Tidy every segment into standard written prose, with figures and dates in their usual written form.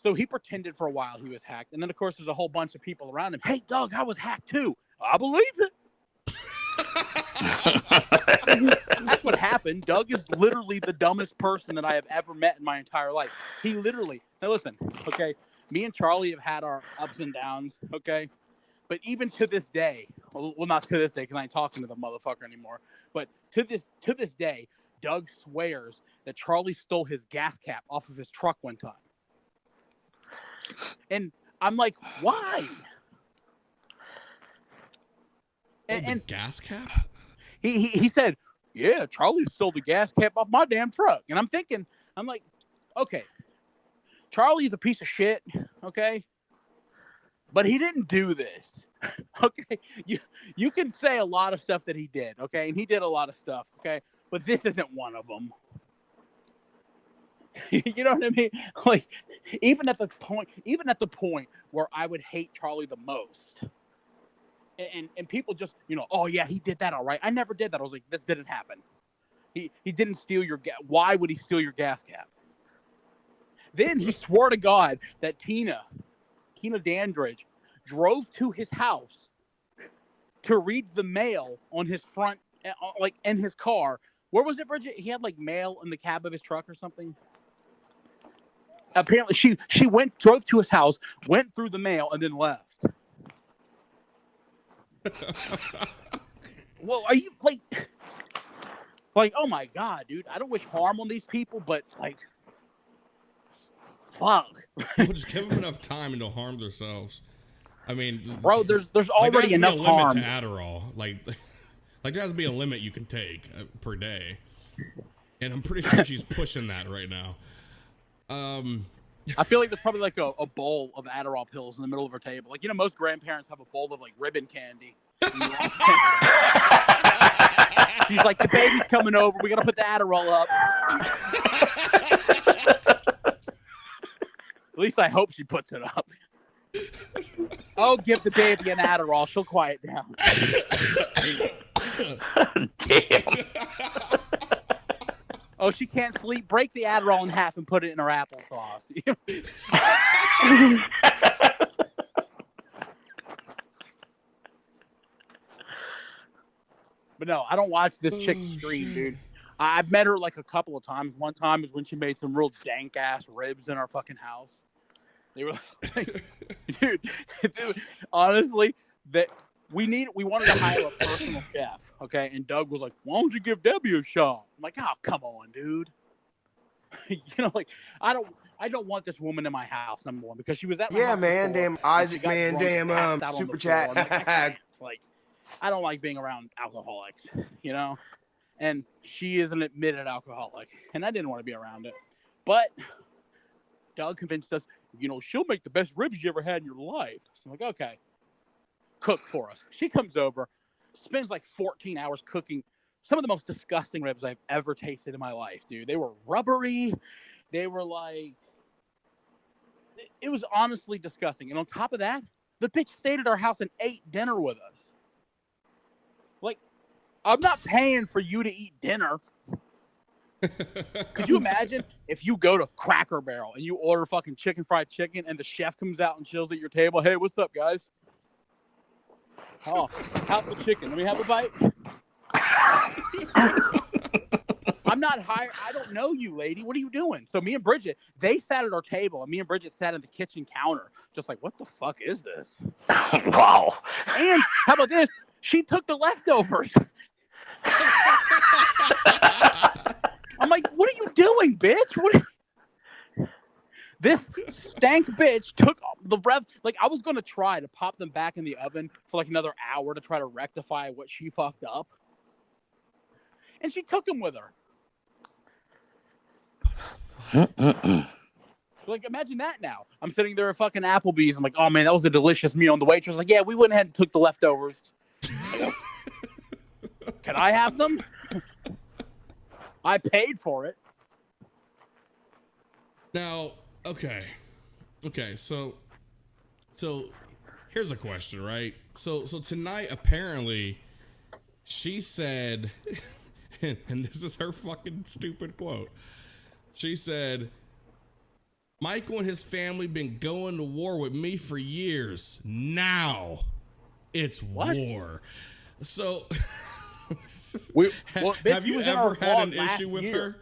So he pretended for a while he was hacked. And then, of course, there's a whole bunch of people around him. Hey, Doug, I was hacked too. I believe it. That's what happened. Doug is literally the dumbest person that I have ever met in my entire life. He literally, now listen, okay, me and Charlie have had our ups and downs, okay? But even to this day, well, not to this day because I ain't talking to the motherfucker anymore, but to this day, Doug swears that Charlie stole his gas cap off of his truck one time. And I'm like, why? And the gas cap? He said, yeah, Charlie stole the gas cap off my damn truck. And I'm like, okay, Charlie's a piece of shit, okay? But he didn't do this, okay? You can say a lot of stuff that he did, okay? And he did a lot of stuff, okay? But this isn't one of them. You know what I mean? Like, even at the point where I would hate Charlie the most, and people just, oh yeah, he did that, all right. I never did that. I was like, this didn't happen. He didn't steal your gas. Why would he steal your gas cap? Then he swore to God that Tina Dandridge drove to his house to read the mail on his front, like in his car. Where was it, Bridget? He had like mail in the cab of his truck or something. Apparently, she drove to his house, went through the mail, and then left. Well, are you like, oh my God, dude? I don't wish harm on these people, but like, fuck. Well, just give them enough time and they'll harm themselves. I mean, bro, there's already enough harm. To Adderall, like there has to be a limit you can take per day, and I'm pretty sure she's pushing that right now. I feel like there's probably like a bowl of Adderall pills in the middle of her table. Like, most grandparents have a bowl of like ribbon candy. She's like, the baby's coming over. We got to put the Adderall up. At least I hope she puts it up. Oh, give the baby an Adderall. She'll quiet down. Damn. Oh, she can't sleep. Break the Adderall in half and put it in her applesauce. But no, I don't watch this chick stream, dude. I've met her like a couple of times. One time is when she made some real dank ass ribs in our fucking house. They were like, dude, honestly, that we wanted to hire a personal chef, okay? And Doug was like, why don't you give Debbie a shot? I'm like, oh, come on, dude. Like, I don't want this woman in my house, number one, because she was at my house man, before, damn Isaac, man, damn super chat. Like, I don't like being around alcoholics, and she is an admitted alcoholic, and I didn't want to be around it. But Doug convinced us, she'll make the best ribs you ever had in your life. So I'm like, okay, cook for us. She comes over, spends like 14 hours cooking some of the most disgusting ribs I've ever tasted in my life, dude. They were rubbery. They were like, it was honestly disgusting. And on top of that, the bitch stayed at our house and ate dinner with us. Like, I'm not paying for you to eat dinner. Could you imagine if you go to Cracker Barrel and you order fucking fried chicken and the chef comes out and chills at your table? Hey, what's up, guys? Oh, how's the chicken? Let me have a bite. I'm not hired. I don't know you, lady. What are you doing? So me and Bridget, they sat at our table, and me and Bridget sat at the kitchen counter, just like, what the fuck is this? Wow. And how about this? She took the leftovers. I'm like, what are you doing, bitch? This stank bitch took the like, I was going to try to pop them back in the oven for like another hour to try to rectify what she fucked up. And she took them with her. Like, imagine that now. I'm sitting there at fucking Applebee's. I'm like, oh, man, that was a delicious meal. And the waitress was like, yeah, we went ahead and took the leftovers. Can I have them? I paid for it. Now, okay, so here's a question, right? So tonight, apparently, she said, and this is her fucking stupid quote. She said, Michael and his family been going to war with me for years. Now it's war. So have you ever had an issue with her?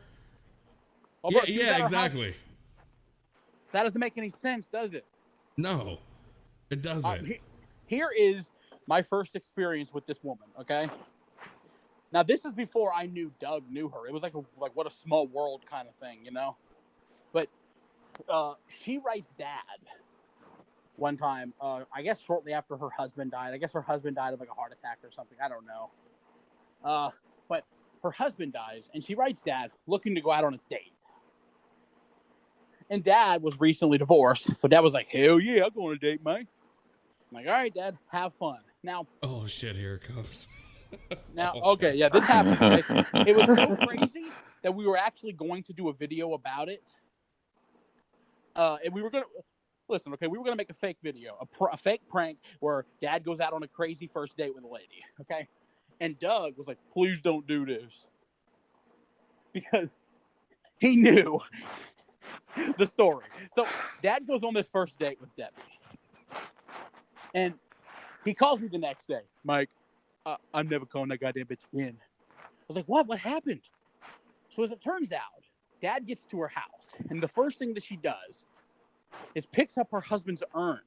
Oh, bro, yeah, exactly. That doesn't make any sense, does it? No, it doesn't. Here is my first experience with this woman, okay? Now, this is before I knew Doug knew her. It was like what a small world kind of thing, you know? But she writes Dad one time, I guess shortly after her husband died. I guess her husband died of like a heart attack or something. I don't know. But her husband dies, and she writes Dad looking to go out on a date. And Dad was recently divorced, so Dad was like, hell yeah, I'll go on a date, mate. I'm like, all right, Dad, have fun. Now, oh shit, here it comes. Now, okay, yeah, this happened. It was so crazy that we were actually going to do a video about it. And we were going to, listen, okay, we were going to make a fake video, a fake prank where Dad goes out on a crazy first date with a lady, okay? And Doug was like, please don't do this. Because he knew the story. So Dad goes on this first date with Debbie. And he calls me the next day, Mike, I'm never calling that goddamn bitch again. I was like, what? What happened? So as it turns out, Dad gets to her house, and the first thing that she does is picks up her husband's urn.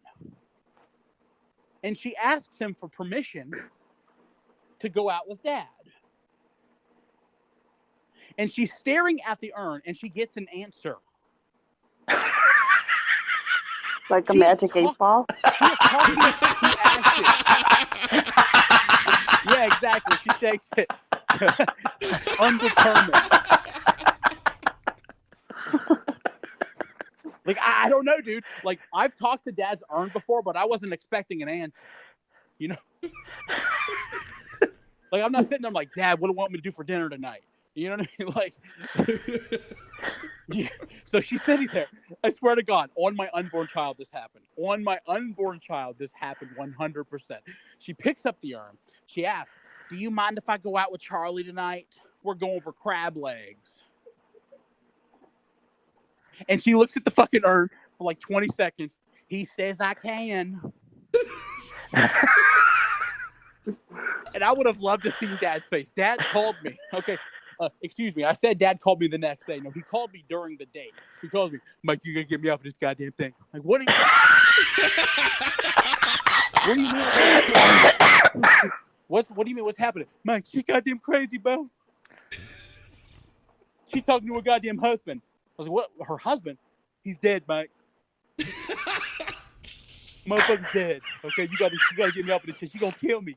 And she asks him for permission to go out with Dad. And she's staring at the urn, and she gets an answer. Like a magic 8-ball? She is talking to Ashley. Yeah, exactly. She shakes it. Undetermined. Like, I don't know, dude. Like, I've talked to Dad's urn before, but I wasn't expecting an answer. You know? Like, I'm not sitting there like, Dad, what do you want me to do for dinner tonight? You know what I mean? Like, yeah. So she's sitting there. I swear to God, on my unborn child, this happened. On my unborn child, this happened 100%. She picks up the urn. She asks, do you mind if I go out with Charlie tonight? We're going for crab legs. And she looks at the fucking urn for like 20 seconds. He says I can. And I would have loved to see Dad's face. Dad called me. Okay. Excuse me. I said Dad called me the next day. No, he called me during the date. He calls me, Mike, you gotta get me off of this goddamn thing. Like, what are you? What do you mean? What do you mean? What's happening? Mike, she's goddamn crazy, bro. She's talking to her goddamn husband. I was like, what? Her husband? He's dead, Mike. Motherfucker's dead. Okay, you gotta get me off of this shit. She's gonna kill me.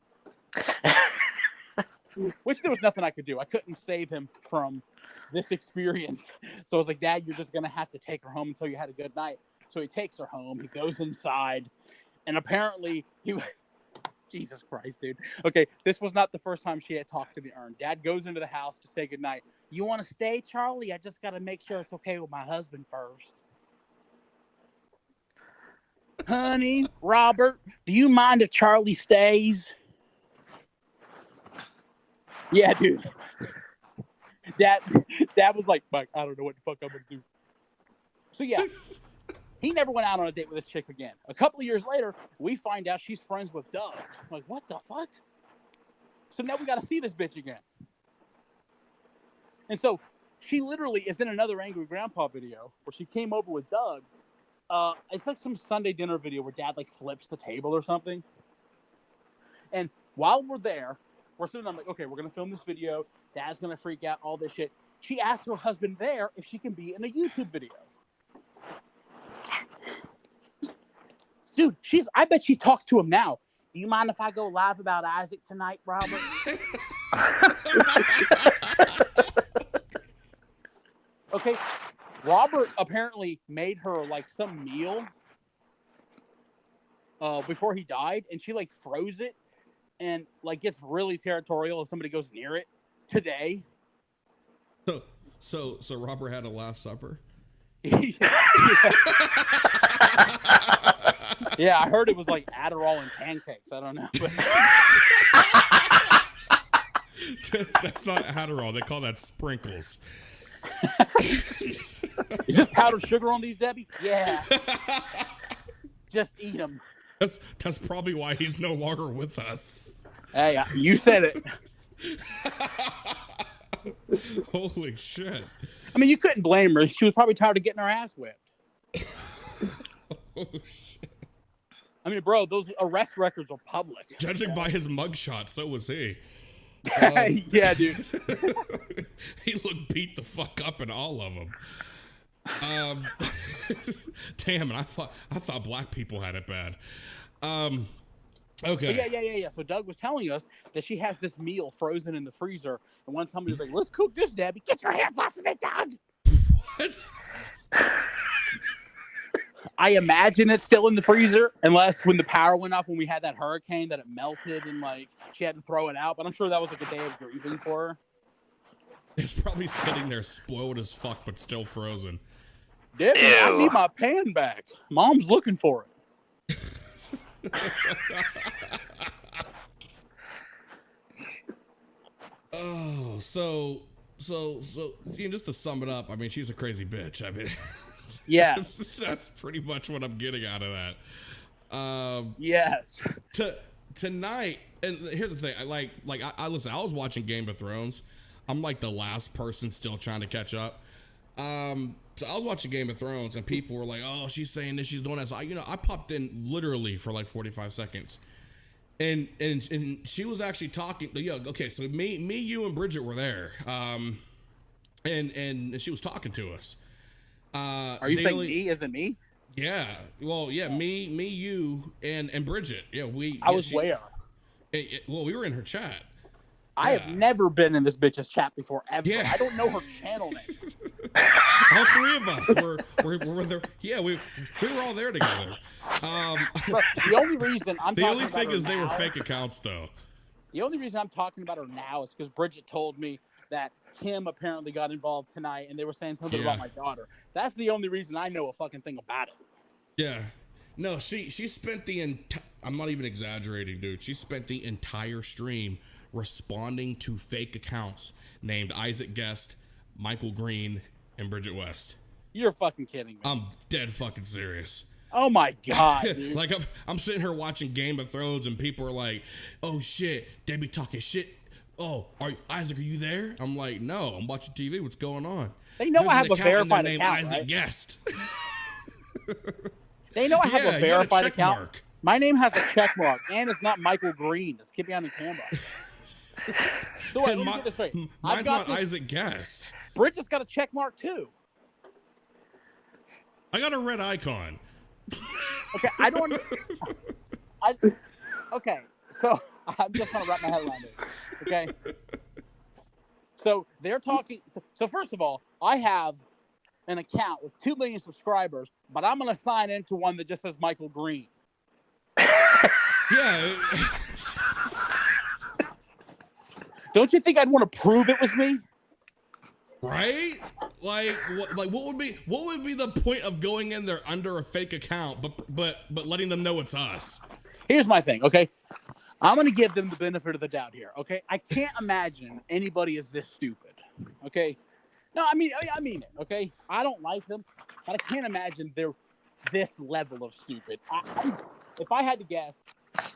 Which there was nothing I could do. I couldn't save him from this experience. So I was like, Dad, you're just going to have to take her home until you had a good night. So he takes her home. He goes inside. And apparently, Jesus Christ, dude. Okay, this was not the first time she had talked to the urn. Dad goes into the house to say goodnight. You want to stay, Charlie? I just got to make sure it's okay with my husband first. Honey, Robert, do you mind if Charlie stays? Yeah, dude. Dad was like, Mike, I don't know what the fuck I'm going to do. So, yeah, he never went out on a date with this chick again. A couple of years later, we find out she's friends with Doug. I'm like, what the fuck? So now we got to see this bitch again. And so she literally is in another Angry Grandpa video where she came over with Doug. It's like some Sunday dinner video where Dad, like, flips the table or something. And while we're there, we're sitting, I'm like, okay, we're going to film this video. Dad's going to freak out, all this shit. She asked her husband there if she can be in a YouTube video. Dude, I bet she talks to him now. Do you mind if I go live about Isaac tonight, Robert? Okay, Robert apparently made her, like, some meal before he died, and she, like, froze it. And, like, gets really territorial if somebody goes near it today. So Robert had a Last Supper? Yeah, I heard it was like Adderall and pancakes. I don't know. That's not Adderall. They call that sprinkles. Is this powdered sugar on these, Debbie? Yeah. Just eat them. That's probably why he's no longer with us. Hey, you said it. Holy shit. I mean, you couldn't blame her. She was probably tired of getting her ass whipped. Oh, shit. I mean, bro, those arrest records are public. Judging by his mugshot, so was he. Yeah, dude. He looked beat the fuck up in all of them. Damn, and I thought black people had it bad. Okay. But yeah. So Doug was telling us that she has this meal frozen in the freezer, and one time he was like, "Let's cook this, Debbie. Get your hands off of it, Doug." What? I imagine it's still in the freezer, unless when the power went off when we had that hurricane that it melted and like she had to throw it out. But I'm sure that was like a day of grieving for her. It's probably sitting there spoiled as fuck, but still frozen. Debbie, I Ew. need my pan back. Mom's looking for it. Oh, so just to sum it up, I mean, she's a crazy bitch. I mean, Yeah. that's pretty much what I'm getting out of that. Yes. Tonight, and here's the thing, I listen, I was watching Game of Thrones. I'm like the last person still trying to catch up. So I was watching Game of Thrones and people were like, "Oh, she's saying this, she's doing that." So I popped in literally for like 45 seconds. And she was actually talking. Yeah, okay. So me, you, and Bridget were there. And she was talking to us. Are you saying me? Is it me? Yeah. Well, yeah. Me, you, and Bridget. Yeah, I was where? Well, we were in her chat. I have never been in this bitch's chat before ever. Yeah. I don't know her channel name. All three of us were there. Yeah, we were all there together. But the only reason I'm The talking only about thing her is they were now- fake accounts, though. The only reason I'm talking about her now is because Bridget told me that Kim apparently got involved tonight, and they were saying something about my daughter. That's the only reason I know a fucking thing about it. Yeah. No, she spent I'm not even exaggerating, dude. She spent the entire stream responding to fake accounts named Isaac Guest, Michael Green, and Bridget West. You're fucking kidding me. I'm dead fucking serious. Oh my god, dude. Like I'm sitting here watching Game of Thrones and people are like, "Oh shit, Debbie talking shit. Oh, Isaac, are you there?" I'm like, "No, I'm watching TV. What's going on?" They know I have a verified named account, Isaac right? Guest. They know I have Yeah, a you got a verified check account. mark. My name has a check mark, and it's not Michael Green. Just keep me on the camera. So wait, let me get this straight. I've Mine's got not Isaac Guest. Bridget's got a check mark too. I got a red icon. Okay, I don't. Okay, so I'm just gonna wrap my head around it. Okay, so they're talking. So first of all, I have an account with 2 million subscribers, but I'm gonna sign into one that just says Michael Green. Yeah. Don't you think I'd want to prove it was me? Right? Like what would be the point of going in there under a fake account, but letting them know it's us? Here's my thing, okay? I'm gonna give them the benefit of the doubt here, okay? I can't imagine anybody is this stupid, okay? No, I mean it, okay? I don't like them, but I can't imagine they're this level of stupid. If I had to guess,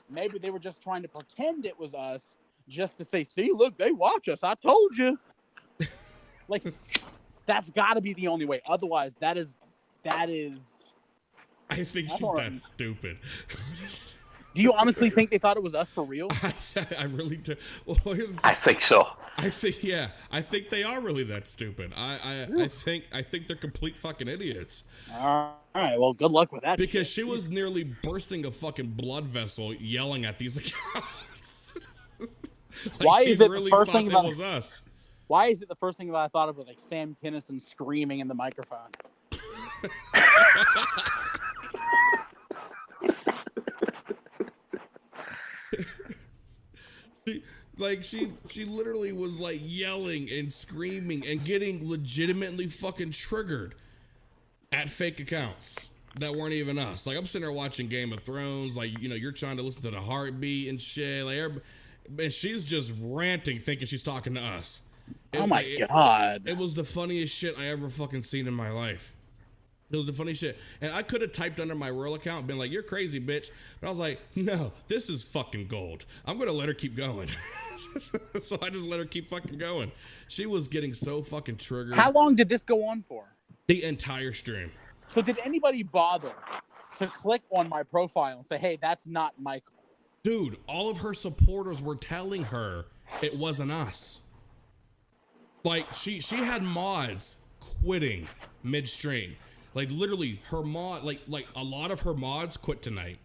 maybe they were just trying to pretend it was us, just to say, "See, look, they watch us. I told you." Like, that's got to be the only way. Otherwise, that is. I think she's that stupid. Do you honestly think they thought it was us for real? I really do. Well, here's the I think so. I think they are really that stupid. I think they're complete fucking idiots. All right, well, good luck with that. Because she was nearly bursting a fucking blood vessel yelling at these accounts. Like, Why she is it really the first thought thing it about was us? Why is it the first thing that I thought of was like Sam Kinison screaming in the microphone? She literally was like yelling and screaming and getting legitimately fucking triggered at fake accounts that weren't even us. Like, I'm sitting there watching Game of Thrones, like, you know, you're trying to listen to the heartbeat and shit, like, and she's just ranting, thinking she's talking to us. Oh my God. It was the funniest shit I ever fucking seen in my life. It was the funniest shit. And I could have typed under my real account and been like, you're crazy, bitch. But I was like, no, this is fucking gold. I'm going to let her keep going. So I just let her keep fucking going. She was getting so fucking triggered. How long did this go on for? The entire stream. So did anybody bother to click on my profile and say, hey, that's not Michael? Dude, all of her supporters were telling her it wasn't us. Like, she had mods quitting midstream. Like, literally, her mod, like a lot of her mods quit tonight.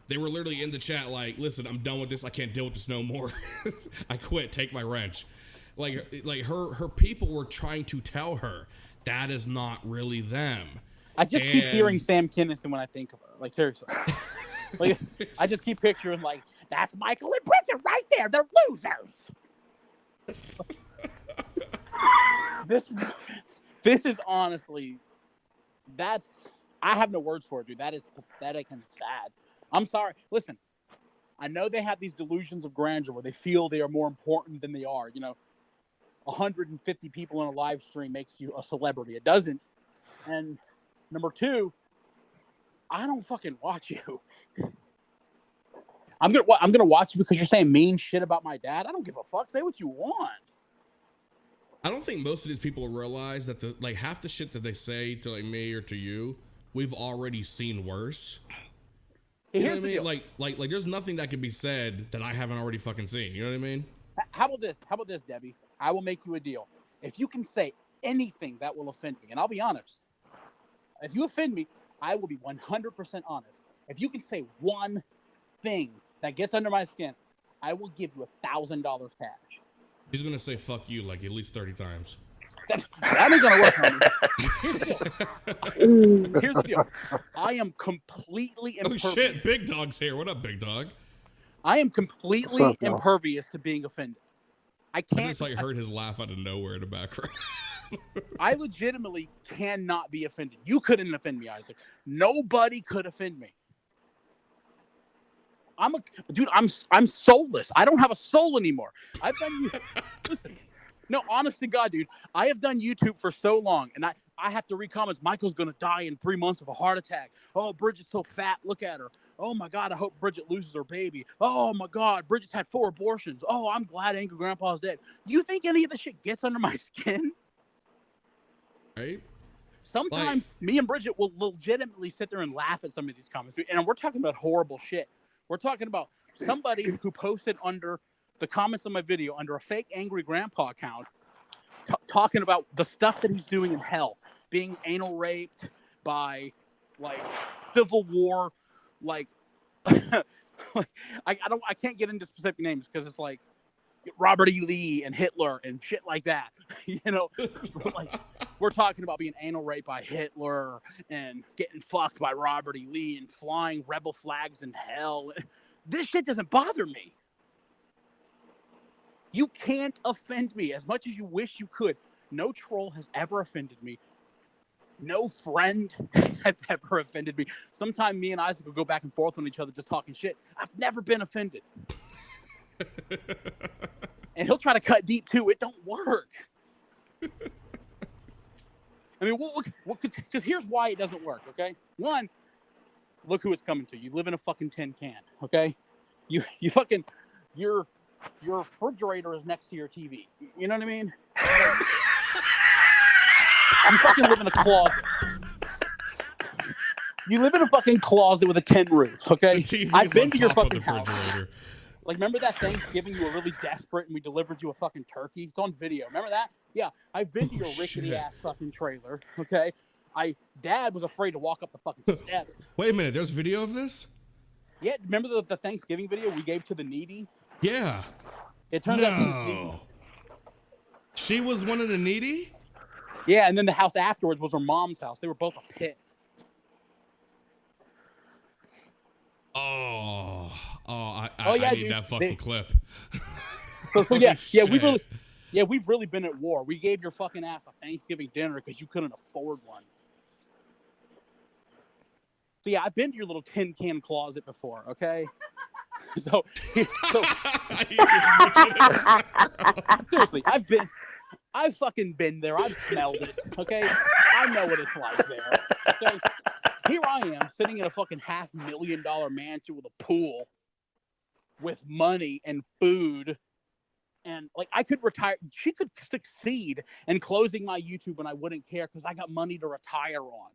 They were literally in the chat like, listen, I'm done with this. I can't deal with this no more. I quit. Take my wrench. Like her people were trying to tell her that is not really them. I just keep hearing Sam Kinison when I think of her. Like, seriously. Like, I just keep picturing, like, that's Michael and Bridget right there. They're losers. This is honestly, I have no words for it, dude. That is pathetic and sad. I'm sorry. Listen, I know they have these delusions of grandeur where they feel they are more important than they are. 150 people in a live stream makes you a celebrity. It doesn't. And number two, I don't fucking watch you. I'm gonna watch you because you're saying mean shit about my dad. I don't give a fuck. Say what you want. I don't think most of these people realize that half the shit that they say to like me or to you, we've already seen worse. You know what I mean? Like there's nothing that can be said that I haven't already fucking seen. You know what I mean? How about this? How about this, Debbie? I will make you a deal. If you can say anything that will offend me, and I'll be honest, if you offend me, I will be 100% honest. If you can say one thing that gets under my skin, I will give you $1,000 cash. He's gonna say "fuck you" like at least 30 times. That ain't gonna work, homie. Here's the deal. I am completely impervious. Oh shit, Big Dog's here. What up, Big Dog? I am completely impervious to being offended. I can't. I just heard his laugh out of nowhere in the background. I legitimately cannot be offended. You couldn't offend me, Isaac. Nobody could offend me. I'm soulless. I don't have a soul anymore. Listen. No, honest to God, dude, I have done YouTube for so long, and I have to read comments. Michael's going to die in 3 months of a heart attack. Oh, Bridget's so fat. Look at her. Oh, my God, I hope Bridget loses her baby. Oh, my God, Bridget's had 4 abortions. Oh, I'm glad Angry Grandpa's dead. You think any of this shit gets under my skin? Right? Sometimes me and Bridget will legitimately sit there and laugh at some of these comments. And we're talking about horrible shit. We're talking about somebody who posted under the comments on my video under a fake Angry Grandpa account talking about the stuff that he's doing in hell, being anal raped by Civil War, I can't get into specific names because it's like Robert E. Lee and Hitler and shit like that. We're talking about being anal raped by Hitler and getting fucked by Robert E. Lee and flying rebel flags in hell. This shit doesn't bother me. You can't offend me as much as you wish you could. No troll has ever offended me. No friend has ever offended me. Sometimes me and Isaac will go back and forth on each other just talking shit. I've never been offended. And he'll try to cut deep too. It don't work. I mean, because here's why it doesn't work, okay? One, look who it's coming to. You live in a fucking tin can, okay? You fucking, your refrigerator is next to your TV. You know what I mean? You fucking live in a closet. You live in a fucking closet with a tin roof, okay? I've been to your fucking house. Like, remember that Thanksgiving you were really desperate and we delivered you a fucking turkey? It's on video. Remember that? Yeah, I've been to your rickety-ass fucking trailer, okay? Dad was afraid to walk up the fucking steps. Wait a minute, there's video of this? Yeah, remember the Thanksgiving video we gave to the needy? Yeah. It turns out she was one of the needy? Yeah, and then the house afterwards was her mom's house. They were both a pit. I need dude. that fucking clip. So yeah, we've really been at war. We gave your fucking ass a Thanksgiving dinner because you couldn't afford one. So yeah, I've been to your little tin can closet before, okay? So seriously, I've been I've fucking been there. I've smelled it. Okay, I know what it's like there. Okay, here I am sitting in a fucking $500,000 mansion with a pool, with money and food, and like I could retire. She could succeed in closing my YouTube, and I wouldn't care because I got money to retire on.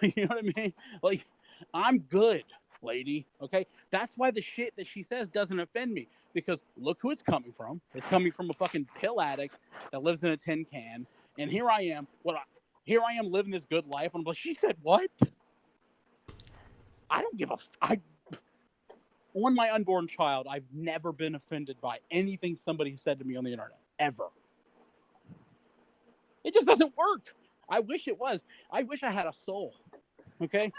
You know what I mean? Like, I'm good, lady. Okay, that's why the shit that she says doesn't offend me, because look who it's coming from. It's coming from a fucking pill addict that lives in a tin can, and here I am. Here I am living this good life, and I'm like, she said what? I don't give a. On my unborn child, I've never been offended by anything somebody said to me on the internet ever. It just doesn't work. I wish it was. I wish I had a soul. Okay?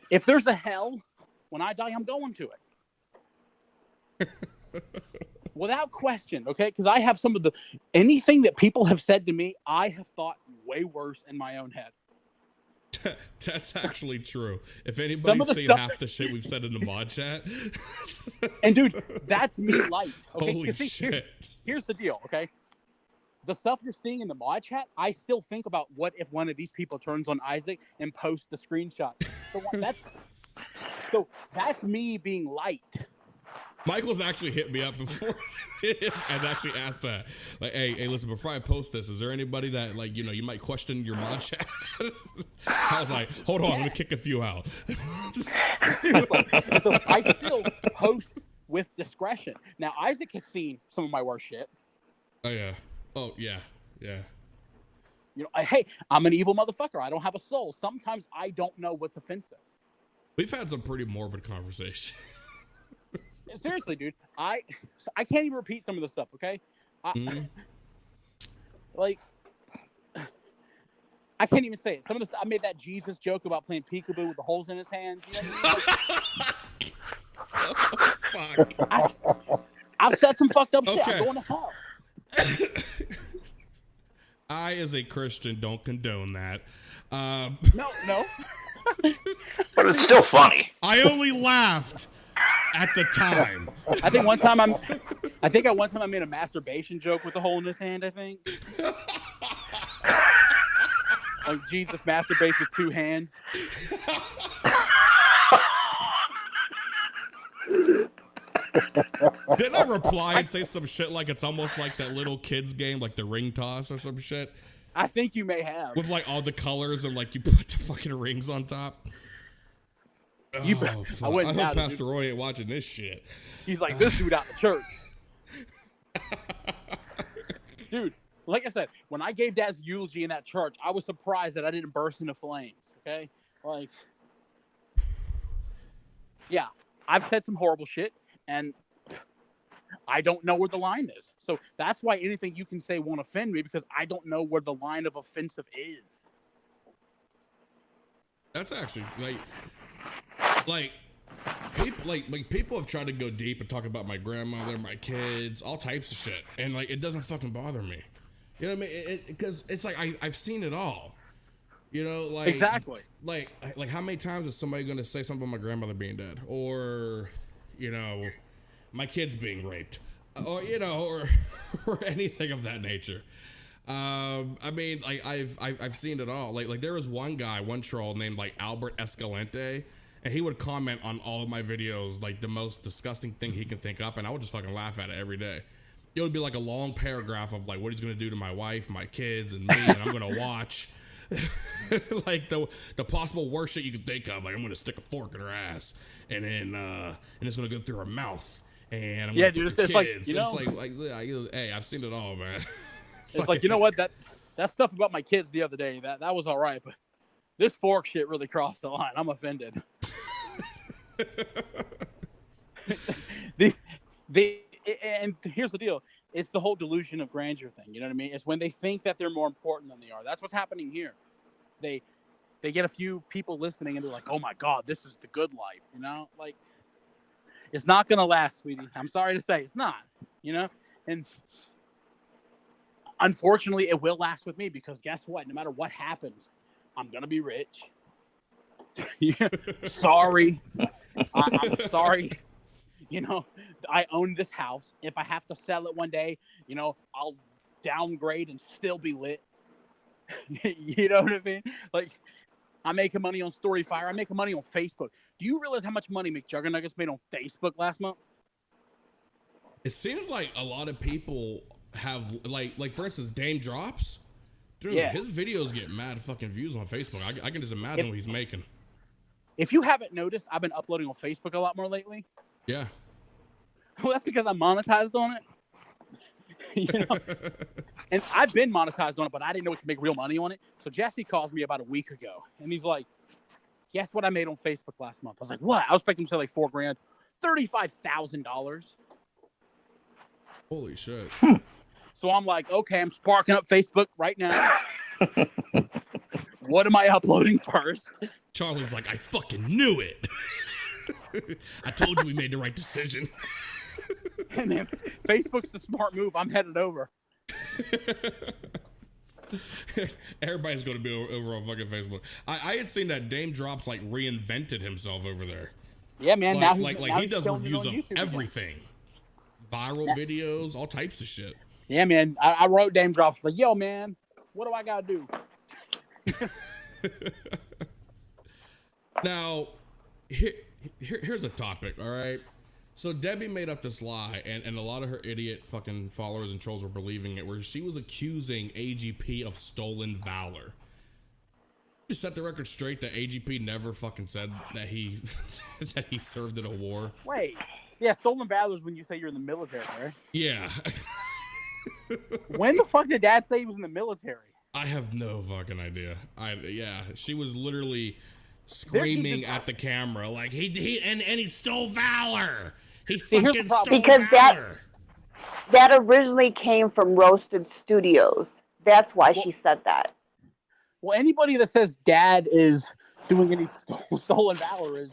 If there's a hell, when I die, I'm going to it. Without question, okay? Because I have anything that people have said to me, I have thought way worse in my own head. That's actually true. If anybody's seen half the shit we've said in the mod chat. And dude, that's me light. Okay? Holy shit. Here's the deal, okay? The stuff you're seeing in the mod chat, I still think about what if one of these people turns on Isaac and posts the screenshot. So that's me being light. Michael's actually hit me up before and actually asked that. Like, hey, listen, before I post this, is there anybody that, like, you know, you might question your mod chat? I was like, hold on, I'm gonna kick a few out. So I still post with discretion. Now, Isaac has seen some of my worst shit. Oh, yeah. Oh, yeah. Yeah. You know, hey, I'm an evil motherfucker. I don't have a soul. Sometimes I don't know what's offensive. We've had some pretty morbid conversation. Seriously, dude. I can't even repeat some of the stuff, okay? Like, I can't even say it. Some of the stuff, I made that Jesus joke about playing peekaboo with the holes in his hands. You know what I mean? Fuck. I've said some fucked up shit. I'm going to hell. I, as a Christian, don't condone that. No. But it's still funny. I only laughed at the time. I think one time I made a masturbation joke with the hole in his hand, I think. Like Jesus masturbates with two hands. Didn't I reply and say some shit like it's almost like that little kids game, like the ring toss or some shit? I think you may have. With like all the colors and like you put the fucking rings on top. I hope Pastor Roy ain't watching this shit. He's like, this dude out the church. Dude, like I said, when I gave Dad's eulogy in that church, I was surprised that I didn't burst into flames, okay? Like, yeah, I've said some horrible shit, and I don't know where the line is. So that's why anything you can say won't offend me, because I don't know where the line of offensive is. That's actually, people have tried to go deep and talk about my grandmother, my kids, all types of shit, and like it doesn't fucking bother me. You know what I mean? Because it's like I've seen it all. You know, like exactly. Like how many times is somebody going to say something about my grandmother being dead, or you know, my kids being raped, or you know, or anything of that nature? I mean, like I've seen it all. Like there was one troll named like Albert Escalante. And he would comment on all of my videos, like the most disgusting thing he can think up, and I would just fucking laugh at it every day. It would be like a long paragraph of like what he's gonna do to my wife, my kids, and me, and I'm gonna watch. Like the possible worst shit you could think of, like I'm gonna stick a fork in her ass, and then and it's gonna go through her mouth, and I'm gonna dude, it's kids. like You know, it's like hey, I've seen it all, man. It's like, you know what, that stuff about my kids the other day, that was all right, but this fork shit really crossed the line. I'm offended. And here's the deal. It's the whole delusion of grandeur thing. You know what I mean? It's when they think that they're more important than they are. That's what's happening here. They get a few people listening and they're like, oh my God, this is the good life. You know, like it's not going to last, sweetie. I'm sorry to say it's not, you know, and unfortunately it will last with me, because guess what? No matter what happens, I'm going to be rich. Sorry. I'm sorry. You know, I own this house. If I have to sell it one day, you know, downgrade and still be lit. You know what I mean? Like, I'm making money on Storyfire. I'm making money on Facebook. Do you realize how much money McJuggernuggets made on Facebook last month? It seems like a lot of people have, like for instance, Dame Drops. Dude, Yeah. his videos get mad fucking views on Facebook. I can just imagine what he's making. If you haven't noticed, I've been uploading on Facebook a lot more lately. Yeah. Well, that's because I'm monetized on it. You know? And I've been monetized on it, but I didn't know we could make real money on it. So Jesse calls me about a week ago, and he's like, guess what I made on Facebook last month? I was like, what? I was expecting him to say like $4,000. $35,000. Holy shit. So I'm like, okay, I'm sparking up Facebook right now. What am I uploading first? Charlie's like, I fucking knew it. I told you we made the right decision. And then Facebook's the smart move. I'm headed over. Everybody's going to be over on fucking Facebook. I had seen that Dame Drops like reinvented himself over there. Yeah, man. Like, now he does reviews of YouTube everything. Viral videos, all types of shit. Yeah, man. I wrote Dame Drops like, yo, man, what do I got to do? Now, here's a topic, all right? So Debbie made up this lie, and a lot of her idiot fucking followers and trolls were believing it, where she was accusing AGP of stolen valor. Just set the record straight that AGP never fucking said that he that he served in a war. Wait. Yeah, stolen valor is when you say you're in the military, right? Yeah. When the fuck did Dad say he was in the military? I have no fucking idea. She was literally screaming at the camera like he stole valor. He fucking stole because valor. that originally came from Roasted Studios. That's why she said that. Well, anybody that says Dad is doing any stolen valor is,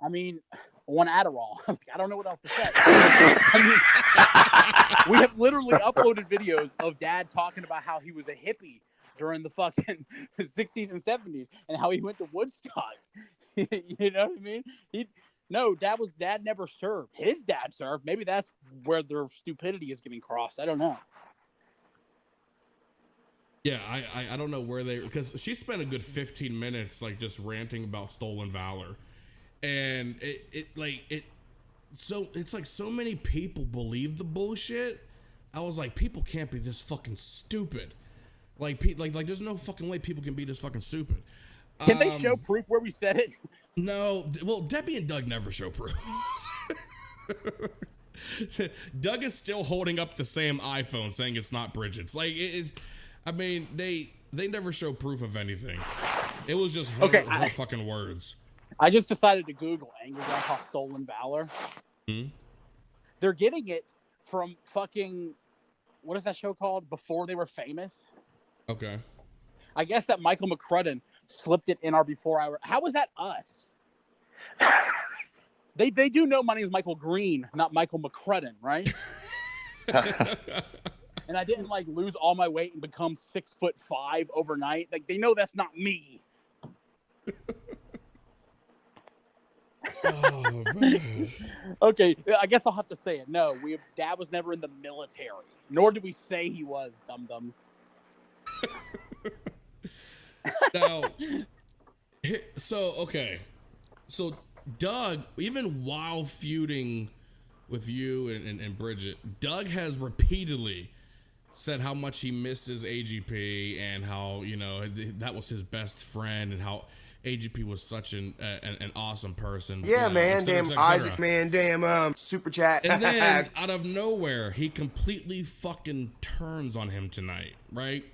I mean, on Adderall. I don't know what else to say. I mean, we have literally uploaded videos of Dad talking about how he was a hippie during the fucking 60s and 70s and how he went to Woodstock. You know what I mean? Dad never served. His dad served. Maybe that's where their stupidity is getting crossed. I don't know. Yeah, I don't know where they, because she spent a good 15 minutes like just ranting about stolen valor, and it's like so many people believe the bullshit. I was like, people can't be this fucking stupid. Like there's no fucking way people can be this fucking stupid. Can they show proof where we said it? No. Well, Debbie and Doug never show proof. Doug is still holding up the same iPhone saying it's not Bridget's. Like, it is. I mean, they never show proof of anything. It was just her fucking words. I just decided to Google Angry Grandpa Stolen Valor. They're getting it from fucking, what is that show called? Before They Were Famous? Okay. I guess that Michael McCrudden slipped it in our Before I Were. How was that us? They do know my name is Michael Green, not Michael McCrudden, right? And I didn't like lose all my weight and become 6'5" overnight. Like, they know that's not me. Oh, man. Okay, I guess I'll have to say it. No, Dad was never in the military, nor did we say he was, dum-dums. Now, so Doug, even while feuding with you and Bridget, Doug has repeatedly said how much he misses AGP and how, you know, that was his best friend and how AGP was such an awesome person. Yeah, you know, man, et cetera, damn et cetera. Isaac, man, damn super chat. And then out of nowhere, he completely fucking turns on him tonight, right?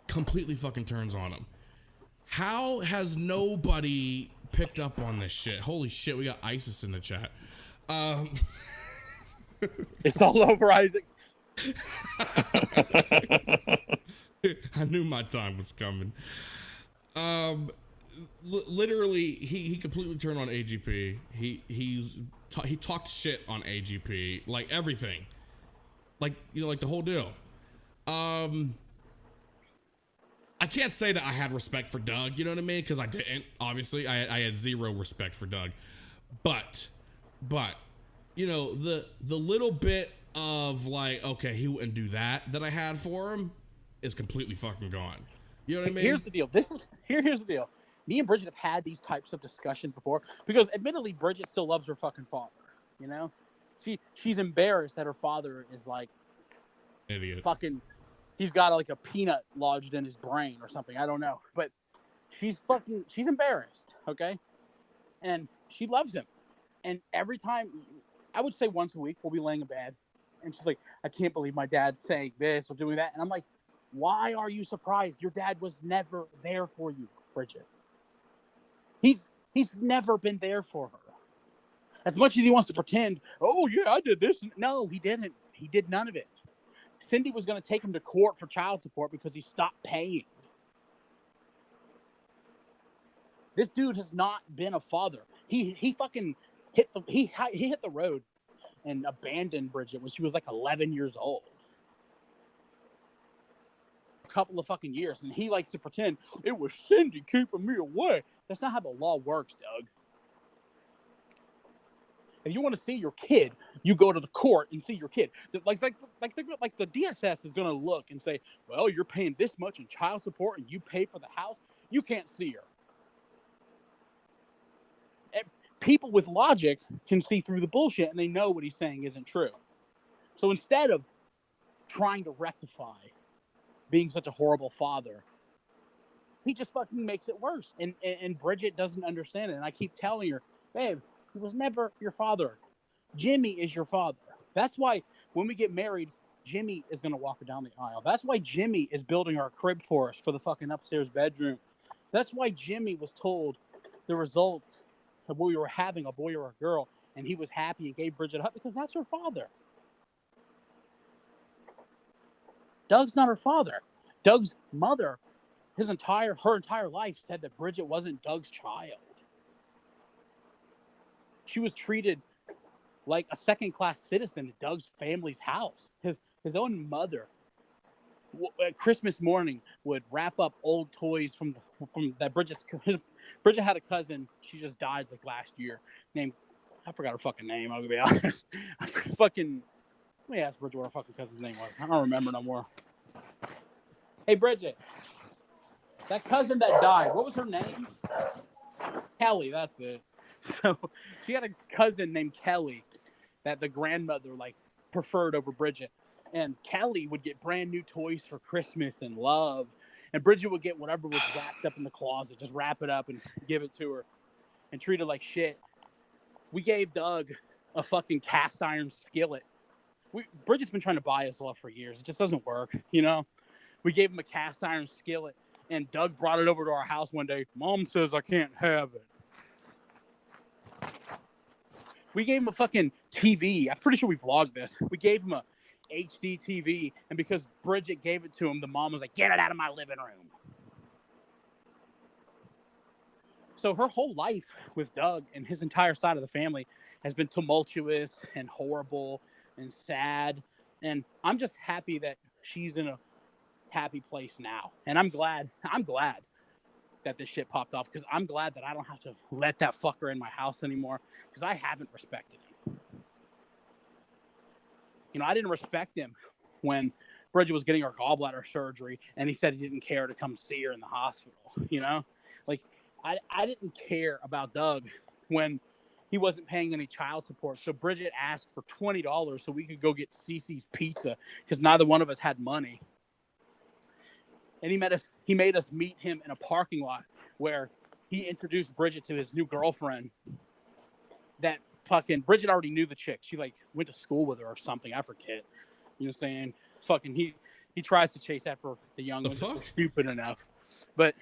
Completely fucking turns on him. How has nobody picked up on this shit? Holy shit, we got ISIS in the chat. It's all over, Isaac. I knew my time was coming. Literally, he completely turned on AGP. He talked shit on AGP, like everything, like, you know, like the whole deal. I can't say that I had respect for Doug, you know what I mean? Because I didn't. Obviously, I had zero respect for Doug. But, you know, the little bit of like, okay, he wouldn't do that I had for him is completely fucking gone. You know what I mean? Here's the deal. Here's the deal. Me and Bridget have had these types of discussions before because, admittedly, Bridget still loves her fucking father. You know, she's embarrassed that her father is like Idiot. fucking. He's got like a peanut lodged in his brain or something. I don't know, but she's embarrassed. Okay, and she loves him. And every time, I would say once a week, we'll be laying in bed, and she's like, "I can't believe my dad's saying this or doing that," and I'm like, why are you surprised? Your dad was never there for you, Bridget. He's never been there for her. As much as he wants to pretend, oh yeah, I did this. No, he didn't. He did none of it. Cindy was going to take him to court for child support because he stopped paying. This dude has not been a father. He fucking hit the road and abandoned Bridget when she was like 11 years old. Couple of fucking years, and he likes to pretend it was Cindy keeping me away. That's not how the law works, Doug. If you want to see your kid, you go to the court and see your kid. Like the DSS is going to look and say, well, you're paying this much in child support and you pay for the house. You can't see her. And people with logic can see through the bullshit and they know what he's saying isn't true. So instead of trying to rectify being such a horrible father, he just fucking makes it worse. And Bridget doesn't understand it. And I keep telling her, babe, he was never your father. Jimmy is your father. That's why when we get married, Jimmy is going to walk her down the aisle. That's why Jimmy is building our crib for us for the fucking upstairs bedroom. That's why Jimmy was told the results of whether we were having a boy or a girl, and he was happy and gave Bridget a hug because that's her father. Doug's not her father. Doug's mother, her entire life said that Bridget wasn't Doug's child. She was treated like a second-class citizen at Doug's family's house. His own mother, at Christmas morning, would wrap up old toys from that Bridget had a cousin. She just died like last year. Named, I forgot her fucking name. I'm gonna be honest. Let me ask Bridget what her fucking cousin's name was. I don't remember no more. Hey, Bridget. That cousin that died, what was her name? Kelly, that's it. So she had a cousin named Kelly that the grandmother like preferred over Bridget. And Kelly would get brand new toys for Christmas and love. And Bridget would get whatever was wrapped up in the closet, just wrap it up and give it to her and treat her like shit. We gave Doug a fucking cast iron skillet. Bridget's been trying to buy us love for years. It just doesn't work, you know? We gave him a cast iron skillet, and Doug brought it over to our house one day. Mom says I can't have it. We gave him a fucking TV. I'm pretty sure we vlogged this. We gave him a HD TV, and because Bridget gave it to him, the mom was like, get it out of my living room. So her whole life with Doug and his entire side of the family has been tumultuous and horrible and sad. And I'm just happy that she's in a happy place now. And I'm glad that this shit popped off, because I'm glad that I don't have to let that fucker in my house anymore, because I haven't respected him. You know, I didn't respect him when Bridget was getting her gallbladder surgery and he said he didn't care to come see her in the hospital, you know? Like, I didn't care about Doug when he wasn't paying any child support. So Bridget asked for $20 so we could go get Cece's pizza, because neither one of us had money. And he made us meet him in a parking lot where he introduced Bridget to his new girlfriend. That fucking Bridget already knew the chick. She like went to school with her or something. I forget. You know what I'm saying? Fucking he tries to chase after the young ones. Stupid enough. But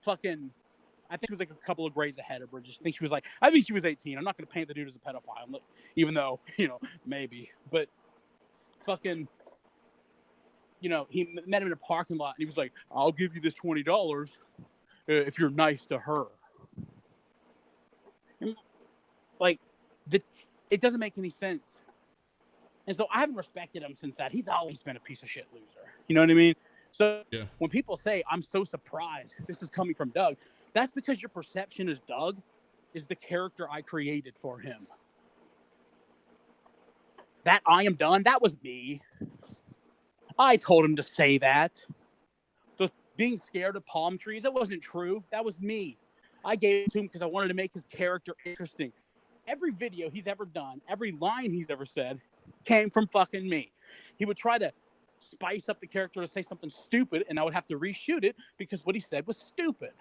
fucking, I think she was like a couple of grades ahead of Bridget. I think she was 18. I'm not going to paint the dude as a pedophile, even though, you know, maybe. But fucking, you know, he met him in a parking lot, and he was like, I'll give you this $20 if you're nice to her. And, like, it doesn't make any sense. And so I haven't respected him since that. He's always been a piece of shit loser. You know what I mean? So when people say, I'm so surprised this is coming from Doug, that's because your perception is Doug is the character I created for him. That I am done, that was me. I told him to say that. The being scared of palm trees, that wasn't true. That was me. I gave it to him because I wanted to make his character interesting. Every video he's ever done, every line he's ever said came from fucking me. He would try to spice up the character to say something stupid, and I would have to reshoot it because what he said was stupid.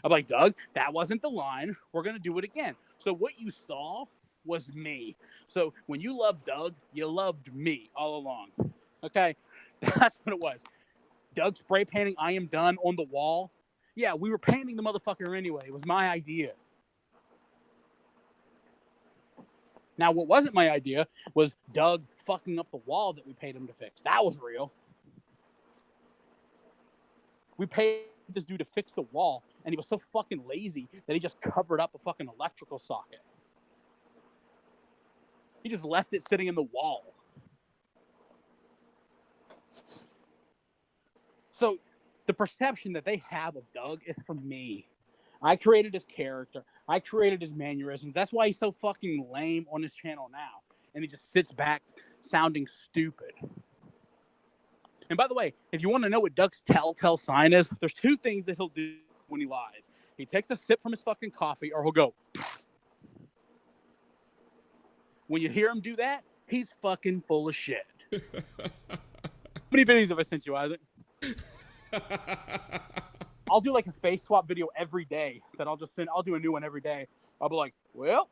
I'm like, Doug, that wasn't the line. We're going to do it again. So what you saw was me. So when you loved Doug, you loved me all along. Okay? That's what it was. Doug spray painting I am done on the wall. Yeah, we were painting the motherfucker anyway. It was my idea. Now, what wasn't my idea was Doug fucking up the wall that we paid him to fix. That was real. We paid this dude to fix the wall, and he was so fucking lazy that he just covered up a fucking electrical socket. He just left it sitting in the wall. So the perception that they have of Doug is from me. I created his character. I created his mannerisms. That's why he's so fucking lame on his channel now. And he just sits back sounding stupid. And by the way, if you want to know what Doug's telltale sign is, there's two things that he'll do when he lies. He takes a sip from his fucking coffee, or he'll go. When you hear him do that, he's fucking full of shit. How many videos have I sent you, Isaac? I'll do like a face swap video every day that I'll just send. I'll do a new one every day. I'll be like, well,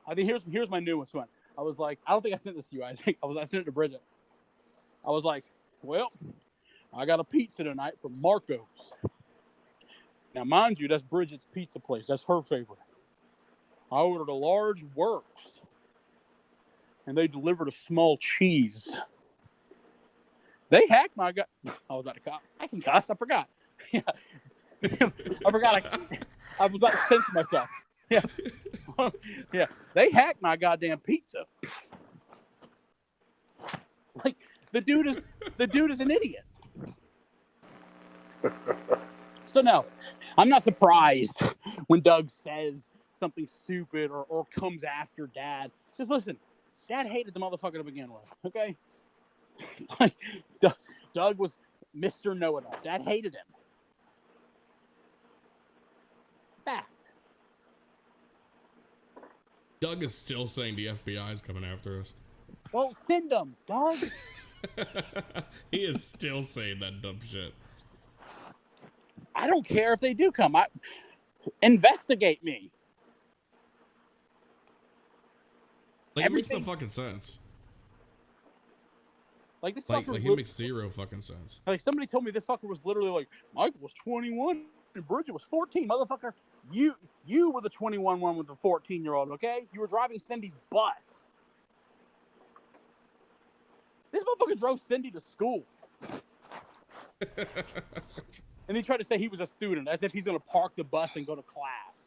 I think here's my newest one. I was like, I don't think I sent this to you, Isaac. I sent it to Bridget. I was like, well, I got a pizza tonight from Marco's. Now, mind you, that's Bridget's pizza place. That's her favorite. I ordered a large Works, and they delivered a small cheese. They hacked my gut. I was about to cuss. I can cuss. I forgot. Yeah. I forgot. I was about to censor myself. Yeah. Yeah. They hacked my goddamn pizza. Like the dude is an idiot. So no, I'm not surprised when Doug says something stupid or comes after Dad. Just listen, Dad hated the motherfucker to begin with. Okay. Like Doug was Mr. Know-It-All. Dad hated him. Fact. Doug is still saying the FBI is coming after us. Well, send them, Doug. He is still saying that dumb shit. I don't care if they do come. Investigate me. Like, it makes no fucking sense. Like this Like fucker it makes zero fucking sense. Like somebody told me this fucker was literally like, Michael was 21 and Bridget was 14. Motherfucker, you were the 21 one with the 14-year-old, okay? You were driving Cindy's bus. This motherfucker drove Cindy to school. And he tried to say he was a student, as if he's going to park the bus and go to class.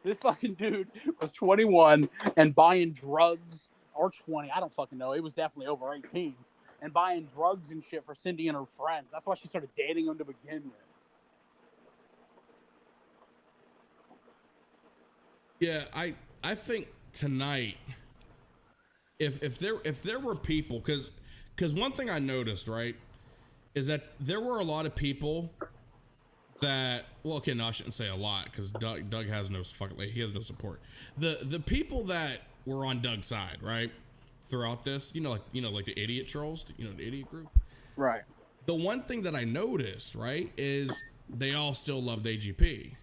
This fucking dude was 21 and buying drugs, or 20, I don't fucking know. It was definitely over 18. And buying drugs and shit for Cindy and her friends. That's why she started dating him to begin with. Yeah, I think tonight, if there were people, because one thing I noticed, right, is that there were a lot of people that, well, okay, no, I shouldn't say a lot, because Doug has no fucking, like, he has no support. The people that were on Doug's side, right, throughout this, like the idiot trolls, the idiot group, right. The one thing that I noticed, right, is they all still loved AGP.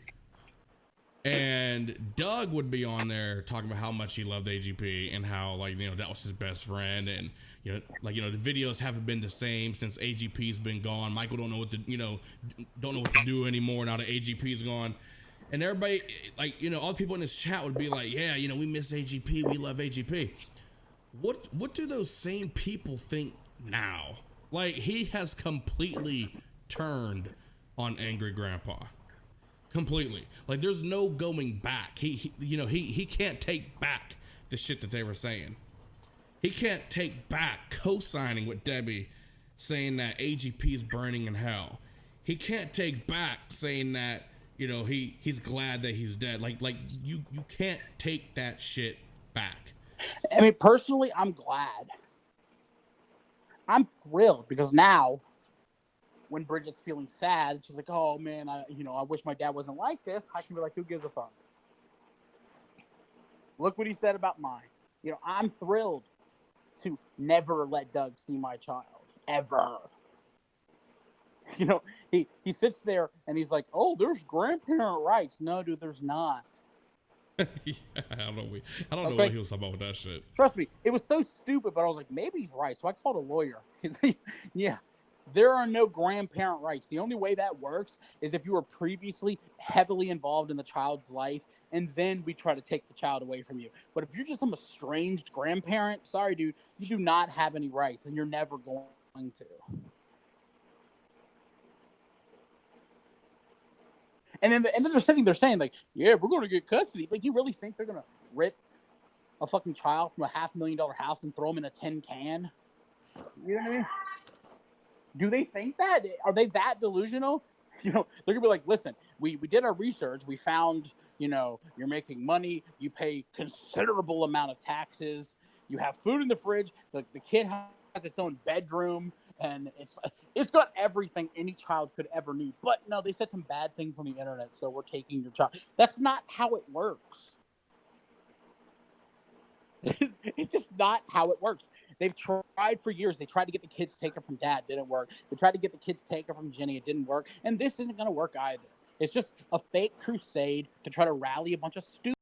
And Doug would be on there talking about how much he loved AGP and how, like, that was his best friend, and the videos haven't been the same since AGP's been gone. Michael don't know what to do anymore now that AGP's gone. And everybody, like, all the people in this chat would be like, yeah, we miss AGP, we love AGP. What do those same people think now? Like, he has completely turned on Angry Grandpa. Completely. Like, there's no going back. He can't take back the shit that they were saying. He can't take back co-signing with Debbie, saying that AGP is burning in hell. He can't take back saying that, you know, he's glad that he's dead. Like you can't take that shit back. I mean, personally, I'm glad. I'm thrilled because now, when Bridget's feeling sad, she's like, "Oh man, I wish my dad wasn't like this." I can be like, "Who gives a fuck? Look what he said about mine." You know, I'm thrilled to never let Doug see my child ever. You know, he sits there and he's like, "Oh, there's grandparent rights." No, dude, there's not. Yeah, I don't know Okay. what he was talking about with that shit. Trust me, it was so stupid, but I was like, maybe he's right. So I called a lawyer. Yeah, there are no grandparent rights. The only way that works is if you were previously heavily involved in the child's life, and then we try to take the child away from you. But if you're just some estranged grandparent, sorry, dude, you do not have any rights, and you're never going to. And then they're sitting there saying, like, yeah, we're going to get custody. Like, you really think they're going to rip a fucking child from a $500,000 house and throw him in a tin can? You know what I mean? Do they think that? Are they that delusional? You know, they're going to be like, listen, we did our research. We found, you know, you're making money. You pay considerable amount of taxes. You have food in the fridge. The kid has its own bedroom. And it's got everything any child could ever need. But no, they said some bad things on the internet, so we're taking your child. That's not how it works. It's just not how it works. They've tried for years. They tried to get the kids taken from dad. Didn't work. They tried to get the kids taken from Jenny. It didn't work. And this isn't going to work either. It's just a fake crusade to try to rally a bunch of stupid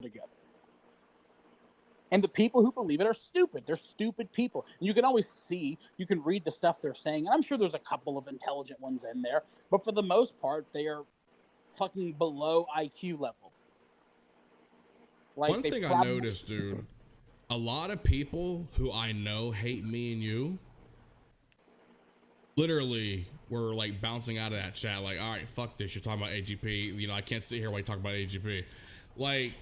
together. And the people who believe it are stupid. They're stupid people. And you can always see, you can read the stuff they're saying. And I'm sure there's a couple of intelligent ones in there. But for the most part, they are fucking below IQ level. Like, one thing I noticed, dude, a lot of people who I know hate me and you literally were like bouncing out of that chat. Like, all right, fuck this. You're talking about AGP. You know, I can't sit here while you talk about AGP. Like,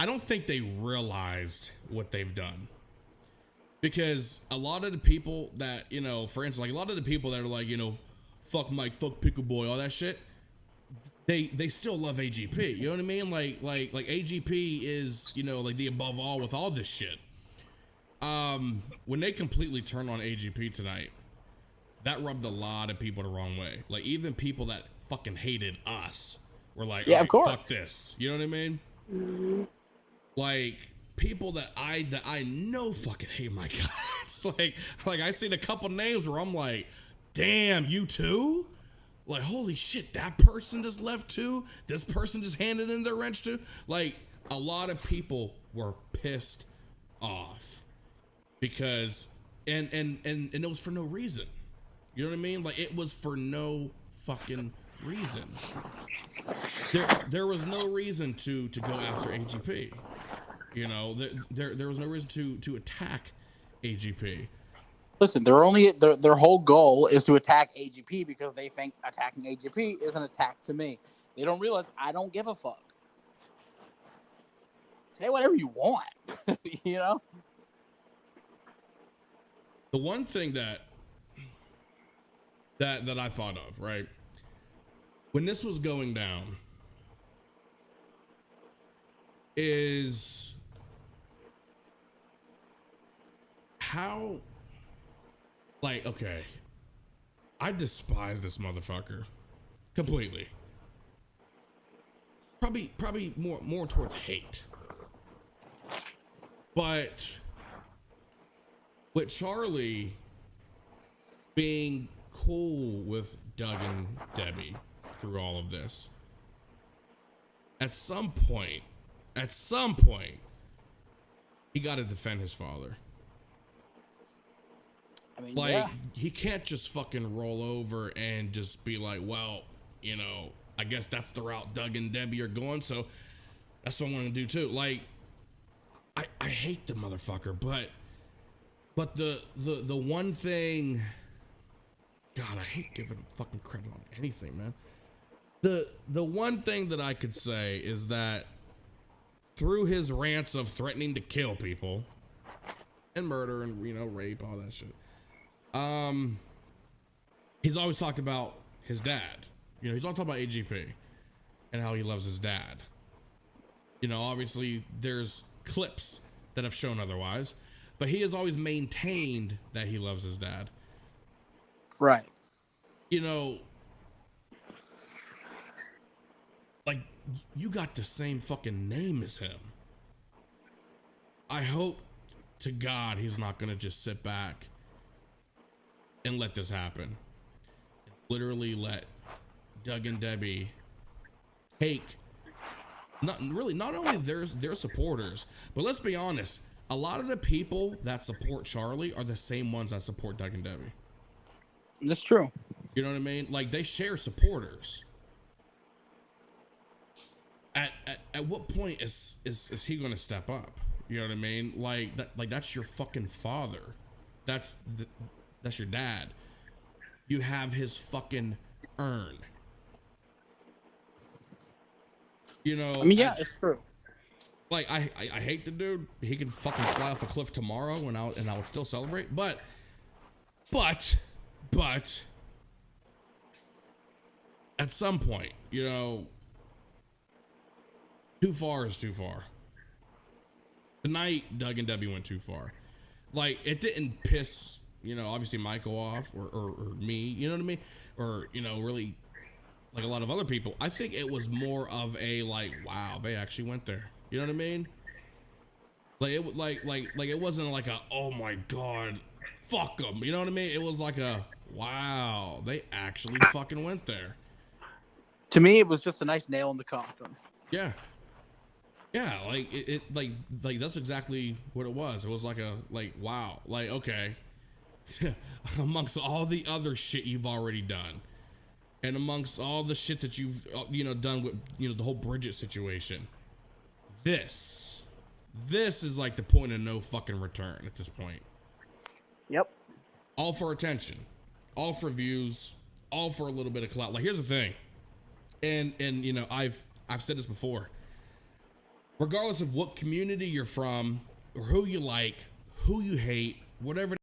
I don't think they realized what they've done, because a lot of the people that, you know, for instance, like a lot of the people that are like, you know, fuck Mike, fuck Pickle Boy, all that shit, they still love AGP. You know what I mean? Like AGP is, you know, like the above all with all this shit. When they completely turned on AGP tonight, that rubbed a lot of people the wrong way. Like, even people that fucking hated us were like, yeah, of course, fuck this. You know what I mean? Mm-hmm. Like, people that I know fucking hate my guys. like I seen a couple names where I'm like, damn, you too? Like, holy shit, that person just left too? This person just handed in their wrench too? Like, a lot of people were pissed off because and it was for no reason. You know what I mean? Like, it was for no fucking reason. There was no reason to go after AGP. You know, there was no reason to attack AGP. Listen, their whole goal is to attack AGP because they think attacking AGP is an attack to me. They don't realize I don't give a fuck. Say whatever you want, you know? The one thing that I thought of, right? When this was going down, is how, like, okay, I despise this motherfucker completely. Probably more towards hate. But with Charlie being cool with Doug and Debbie through all of this, at some point, he got to defend his father. I mean, like, yeah. He can't just fucking roll over and just be like, well, you know, I guess that's the route Doug and Debbie are going, so that's what I'm gonna do too. Like, I hate the motherfucker, but the one thing, God, I hate giving him fucking credit on anything, man. The one thing that I could say is that through his rants of threatening to kill people and murder and, you know, rape, all that shit, he's always talked about his dad. You know, he's all talking about AGP and how he loves his dad. You know, obviously there's clips that have shown otherwise, but he has always maintained that he loves his dad. Right. You know, like, you got the same fucking name as him. I hope to God he's not gonna just sit back and let this happen. Literally let Doug and Debbie take not only their supporters, but let's be honest, a lot of the people that support Charlie are the same ones that support Doug and Debbie. That's true. You know what I mean? Like, they share supporters. At what point is he gonna step up? You know what I mean? Like that's your fucking father. That's your dad. You have his fucking urn. You know, I mean, yeah, it's true. Like, I hate the dude. He can fucking fly off a cliff tomorrow, and I would still celebrate. But at some point, you know, too far is too far. Tonight, Doug and Debbie went too far. Like, it didn't piss, you know, obviously Michael off or me, you know what I mean? Or, you know, really, like a lot of other people. I think it was more of a, like, wow, they actually went there. You know what I mean? Like, it like it wasn't like a, oh my God, fuck them. You know what I mean? It was like a, wow, they actually fucking went there. To me, it was just a nice nail in the coffin. Yeah. Yeah, like it like that's exactly what it was. It was like a, like, wow, like, okay. Amongst all the other shit you've already done, and amongst all the shit that you've, you know, done with, you know, the whole Bridget situation, this is like the point of no fucking return at this point. Yep. All for attention, all for views, all for a little bit of clout. Like, here's the thing, and you know, I've said this before. Regardless of what community you're from, or who you like, who you hate, whatever